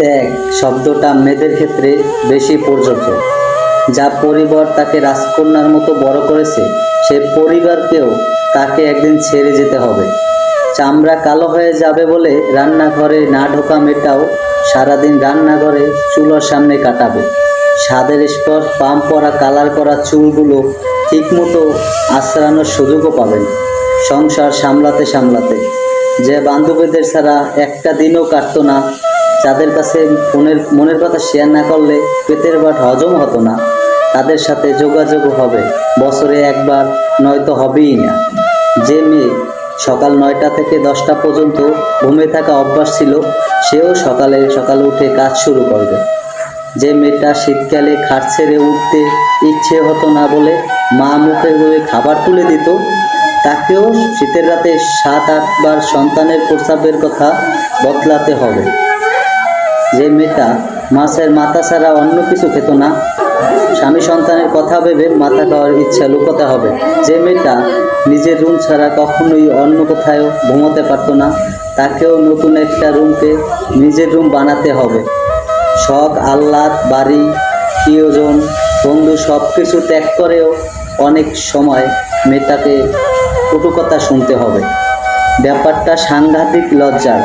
ত্যাগ শব্দটা মেয়েদের ক্ষেত্রে বেশি প্রযোজ্য। যা পরিবার তাকে রাজকন্যার মতো বড় করেছে, সে পরিবারকেও তাকে একদিন ছেড়ে যেতে হবে। চামড়া কালো হয়ে যাবে বলে রান্নাঘরে না ঢোকা মেয়েটাও সারাদিন রান্নাঘরে চুলার সামনে কাটাবে। স্বাদের স্পট পাম্প পরা কালার করা চুলগুলো ঠিকমতো আঁচড়ানোর সুযোগও পাবেন। সংসার সামলাতে সামলাতে যে বান্ধবীদের ছাড়া একটা দিনও কাটতো না, যাদের কাছে মনের কথা শেয়ার না করলে পেটের ভাত হজম হতো না, তাদের সাথে যোগাযোগ হবে বছরে একবার, নয়তো হবেই না। যে মেয়ে সকাল 9টা থেকে 10টা পর্যন্ত ঘুমে থাকা অভ্যাস ছিল, সেও সকালে উঠে কাজ শুরু করবে। যে মেয়েটা শীতকালে খাট ছেড়ে উঠতে ইচ্ছে হতো না বলে মা মুখে করে খাবার তুলে দিত, তাকেও শীতের রাতে 7-8 বার সন্তানের প্রস্রাবের কথা বদলাতে হবে। যে মেয়েটা মাছের মাথা ছাড়া অন্য কিছু খেত না, স্বামী সন্তানের কথা ভেবে মাথা খাওয়ার ইচ্ছা লুকোতে হবে। যে মেয়েটা নিজের রুম ছাড়া কখনোই অন্য কোথাও ঘুমোতে পারতো না, তাকেও নতুন একটা রুমকে নিজের রুম বানাতে হবে। শখ, আহ্লাদ, বাড়ি, প্রিয়জন, বন্ধু সব কিছু ত্যাগ করেও অনেক সময় মেয়েটাকে কটু কথা শুনতে হবে। ব্যাপারটা সাংঘাতিক লজ্জার।